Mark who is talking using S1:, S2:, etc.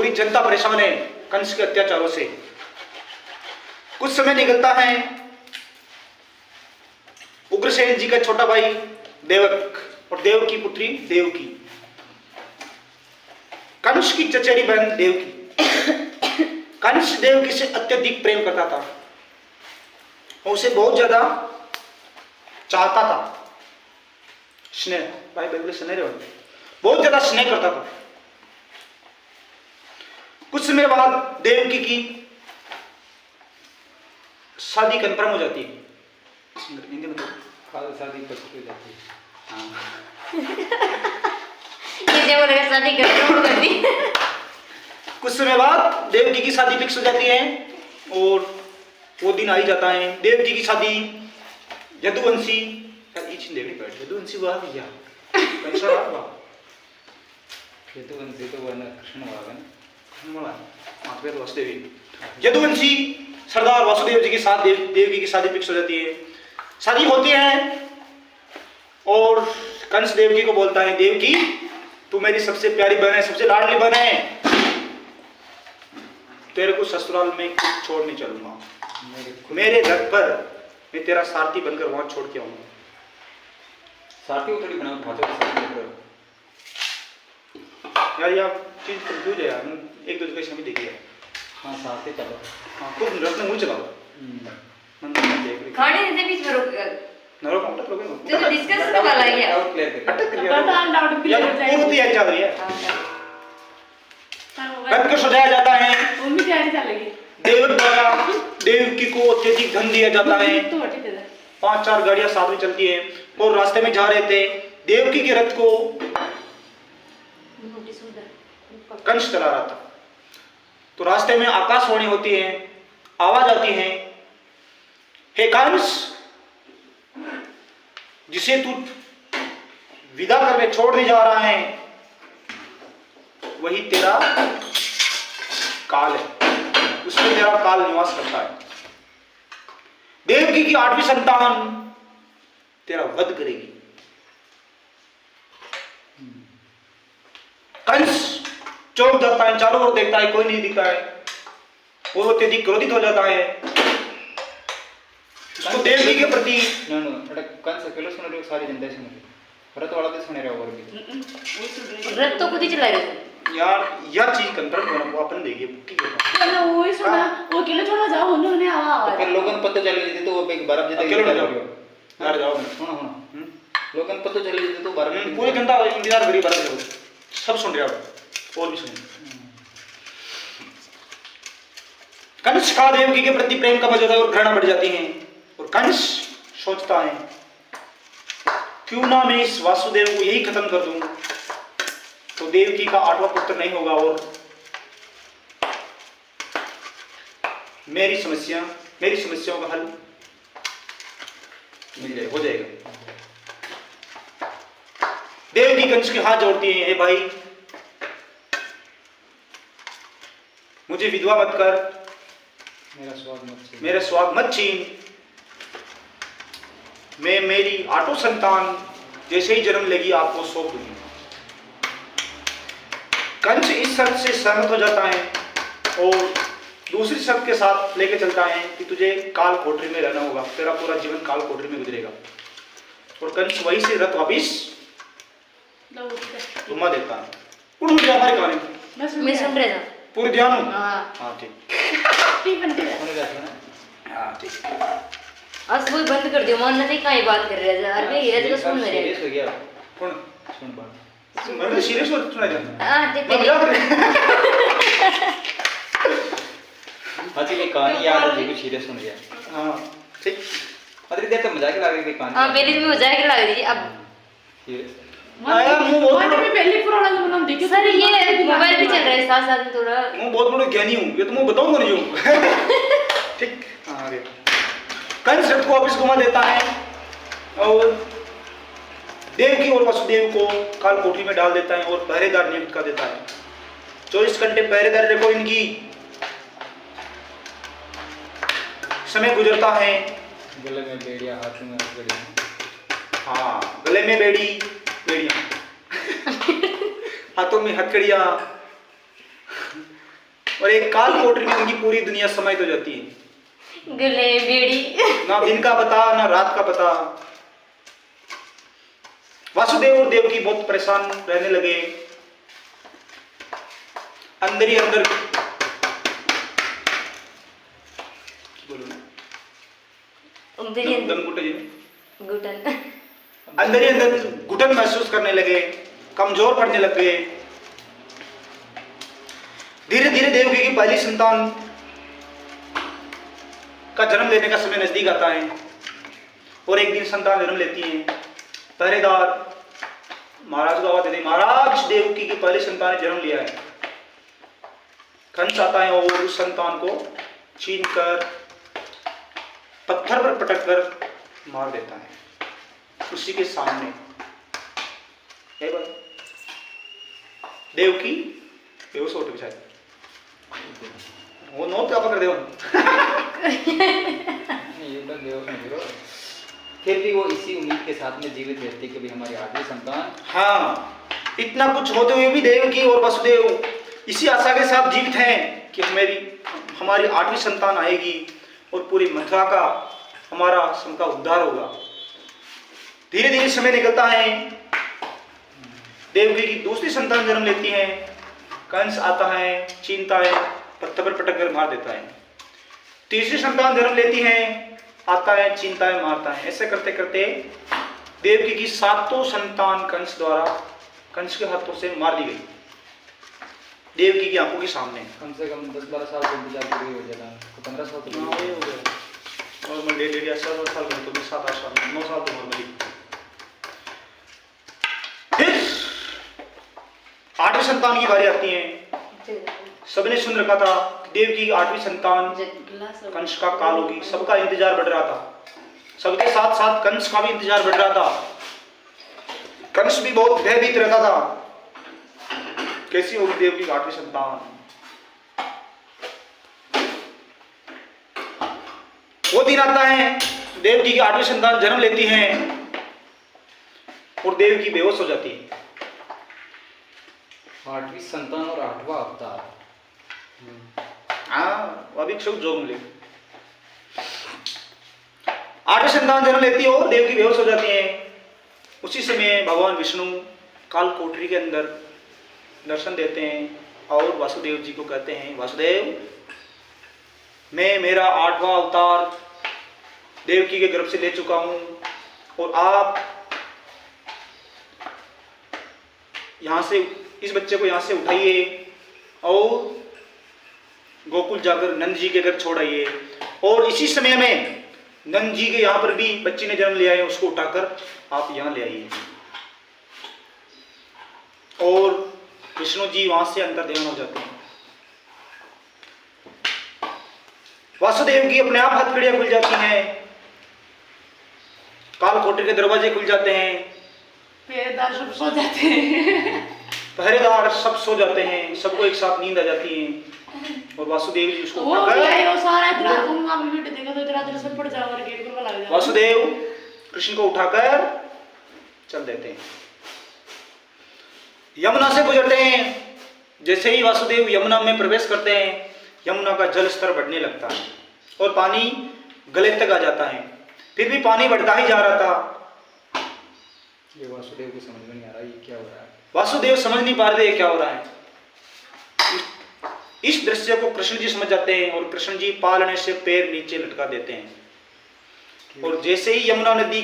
S1: पूरी जनता परेशान है कंस के अत्याचारों से। कुछ समय निकलता है, उग्रसेन जी का छोटा भाई देवक और देव की पुत्री देवकी, कंस की चचेरी बहन देवकी। कंस देवकी से अत्यधिक प्रेम करता था और उसे बहुत ज्यादा चाहता था। स्नेह, भाई बहन स्नेह बहुत ज्यादा स्नेह करता था। कुछ समय बाद देवकी की शादी कंफर्म हो जाती है। हिंदी में
S2: शादी पक्की हो जाती है।
S3: शादी कंफर्म कर दी।
S1: कुछ समय बाद देवकी की शादी फिक्स हो जाती है और वो दिन आ ही जाता है। देवकी की शादी यदुवंशी यदुवंशी हुआ भैया
S2: यदुवंशी तो वह कृष्ण
S1: वासुदेवी यदुवंशी सरदार वासुदेव जी के साथ देवकी की शादी फिक्स हो जाती है। शादी होती है और कंस देवकी को बोलता है, देवकी तू मेरी सबसे प्यारी बहन है, सबसे लाडली बहन है, तेरे को ससुराल में छोड़ नहीं चलूंगा। मेरे रथ पर मैं तेरा सारथी बनकर वहां छोड़ के आऊंगा।
S2: सारथी को थोड़ी बनाओ भाजपा
S1: यार ये चीज कंफ्यूज है यार, एक दो जगह शामिल देखिए।
S2: हाँ सारथी चलो,
S1: हाँ खूब रथ में मुंह चलाओ।
S3: खाने से बीच में रुक गए।
S1: नरो काउंटर लोगे ना
S3: तो डिस्कस करने वाला है
S2: डाउट क्लियर कर।
S1: अटक
S4: तो
S1: गया
S4: पता डाउट क्लियर हो जाएगा।
S1: पूरी तैयारी चल रही है।
S4: हाँ,
S1: रथ को सजाया जाता है।
S4: मम्मी तैयारी चलेगी।
S1: देवक द्वारा देवकी को अत्यधिक धन दिया जाता है।
S4: तो हटी दे दे।
S1: 5-4 गाड़ियां साथ में चलती है और रास्ते में जा रहे थे। देवकी के रथ को कंस चला रहा था, तो रास्ते में आकाशवाणी होती है, आवाज आती है, हे कंस, जिसे तू विदा करके छोड़ने जा रहा है वही तेरा काल है, उसमें तेरा काल निवास करता है। देवकी की 8वीं संतान तेरा वध करेगी। कंस चौंक जाता है, चारों ओर देखता है, कोई नहीं दिखता है और अत्यधिक क्रोधित हो जाता है। उसको देवकी के प्रति
S2: कंस अकेले सुन रहे हो, सारी जनता सुन रही है, रथ वाला भी सुन रहे हो और भी
S3: रथ तो खुद ही चला रहे थे
S1: यार यह चीज कंफर्म होना वो अपन देखिए ठीक है।
S4: ना वो ही सुना, वो अकेले छोड़ा जाओ उन्होंने आवाज।
S2: तो फिर लोगन पता चल गई तो वो एक बारह
S1: अकेले
S2: जते
S1: जाओ यार, जाओ
S2: सुनो लोगन पता चल गई तो बारह
S1: पूरी जनता इंतजार करी, बारह सब सुन रहे हो और भी सुन। कंस का देवकी के प्रति प्रेम का बढ़ और घृणा बढ़ जाती है और कंस सोचता है क्यों ना मैं इस वासुदेव को यही खत्म कर दूं तो देवकी का 8वां पुत्र नहीं होगा और मेरी समस्याओं का हल मिल जाएगा, हो जाएगा। देवकी कंस के हाथ जोड़ती है, हे भाई मुझे विधवा मत कर, मेरा स्वाद मत छीन, मैं मेरी 8 संतान जैसे ही जन्म लेगी आपको सौंप दूंगी। कंस इस शर्त से सहमत हो जाता है और दूसरी शर्त के साथ लेके चलता है कि तुझे काल कोठरी में रहना होगा, तेरा पूरा जीवन काल कोठरी में गुजरेगा। और कंस वहीं से रथ वापिस घुमा देता है। पूर्ण हो गया हमारी कहानी,
S3: मैं सुन रहा था
S1: पूरी ध्यान हो।
S3: हाँ
S1: हाँ ठीक, हाँ ठीक।
S3: आज कोई बंद कर दियो, मन नहीं कहीं बात कर रहे थे अरे ये तो सुन रहे
S2: सीरियस हो गया।
S1: कौन
S2: सुन बात
S1: मैं तो सीरियस हो सुना जाता
S3: हां
S1: मैं
S3: ठीक
S1: मजाक कर रहा
S2: अच्छी एक कहानी याद है जो सीरियस हो गया।
S1: हाँ ठीक।
S2: अरे देर तो मजाक लगा रही थी कहानी।
S3: हां मेरी भी मजाक लग रही थी अब
S2: सीरियस
S1: आया मुंह बहुत
S4: मैंने भी पहले पुराना जमाना में देखा।
S3: सर ये मोबाइल भी चल रहा है साथ साथ में थोड़ा
S1: मैं बहुत बड़ा ज्ञानी हूँ, ये तो मैं बताऊंगा नहीं हूँ। ठीक हाँ आगे। कंस रथ को वापिस घुमा देता है और देवकी और वसुदेव को काल कोठरी में डाल देता है और पहरेदार नियुक्त कर देता है। 24 घंटे पहरेदार रखो इनकी। समय गुजरता है,
S2: गले में बेड़िया हाथ में हथकड़ियाँ।
S1: हाँ गले में बेड़ियां हाथों में हथकड़ियां और एक काल कोठरी में उनकी पूरी दुनिया समाहित हो जाती है।
S3: गले बेड़ी।
S1: ना दिन का पता ना रात का पता। वासुदेव और देवकी बहुत परेशान रहने लगे। अंदर ही अंदर
S3: घुटन।
S1: अंदर ही अंदर घुटन महसूस करने लगे, कमजोर पड़ने लग गए। धीरे धीरे देवकी की पहली संतान का जन्म लेने का समय नजदीक आता है और एक दिन संतान जन्म लेती है। पहरेदार महाराज को आवाज देते हैं, महाराज देवकी की पहली संतान ने जन्म लिया है। कंस आता है और उस संतान को छीन कर पत्थर पर पटक कर मार देता है उसी के सामने। देवकी बेहोश हो गई शायद, वो नोट क्या पकड़ दे
S2: फिर भी वो इसी उम्मीद के साथ में जीवित रहती कि भी हमारी आठवीं संतान।
S1: हाँ, इतना कुछ होते हुए भी देवकी और वसुदेव इसी आशा के साथ जीवित हैं कि हमारी आठवीं संतान आएगी और पूरी मथुरा का हमारा सबका उद्धार होगा। धीरे धीरे समय निकलता है। देवकी की दूसरी संतान जन्म लेती है। कंस आता है, छीनता है, पत्थर पर पटक कर मार देता है। तीसरी संतान जन्म लेती है, आता है, छीनता है, मारता है। ऐसे करते करते देवकी की सातों संतान कंस के हाथों से मार दी गई, देवकी की आंखों के सामने।
S2: कम से कम 10-12 साल का इंतजार पूरी हो जाता है, 15 साल तो
S1: हाँ, वही हो गया। नॉर्मल 1.5 या 7 साल में तो 7-8 साल, 9 साल तो नॉर्मली। फिर आठवीं संतान की बारी आती है। सबने सुन रखा था देवकी की आठवीं संतान कंस का काल होगी। सबका इंतजार बढ़ रहा था, सबके साथ साथ कंस का भी इंतजार बढ़ रहा था। कंस भी बहुत भयभीत रहता था, कैसी होगी देवकी की आठवीं संतान। वो दिन आता है, देवकी की आठवीं संतान जन्म लेती है और देवकी बेहोश हो जाती है।
S2: आठवीं संतान और 8वां अवतार।
S1: हाँ, वो अभी क्षुब्ध जोग मिले। आठवीं संतान जन्म लेती है और देवकी बेहोश हो जाती है। उसी समय भगवान विष्णु काल कोठरी के अंदर दर्शन देते हैं और वासुदेव जी को कहते हैं, वासुदेव, मैं मेरा 8वां अवतार देवकी के गर्भ से ले चुका हूं और आप यहां से इस बच्चे को यहां से उठाइए और गोकुल जाकर नंद जी के घर छोड़ाइए। और इसी समय में नंद जी के यहां पर भी बच्चे ने जन्म लिया है, उसको उठाकर आप यहां ले आइए। और विष्णु जी वहां से अंतर ध्यान हो जाते हैं। वासुदेव की अपने आप हथकड़ियां खुल जाती हैं, काल कोठरी के दरवाजे खुल जाते हैं,
S4: पहरेदार सब सो जाते हैं।
S1: पहरेदार सब सो जाते हैं, सबको एक साथ नींद आ जाती है और वासुदेव जी उसको
S4: वो सारा इतना वहां पे बैठे देखा तो इतना सब पड़ जाओ और गेट पर लग जाओ।
S1: वासुदेव कृष्ण को उठाकर चल देते हैं, यमुना से गुजरते हैं। जैसे ही वासुदेव यमुना में प्रवेश करते हैं, यमुना का जल स्तर बढ़ने लगता है और पानी गले तक आ जाता है। फिर भी पानी बढ़ता ही जा रहा था।
S2: ये वासुदेव को समझ में नहीं आ रहा ये क्या हो रहा है।
S1: वासुदेव समझ नहीं पा रहे क्या हो रहा है। इस दृश्य को कृष्ण जी समझ जाते हैं और कृष्ण जी पालने से पैर नीचे लटका देते हैं। और जैसे ही यमुना नदी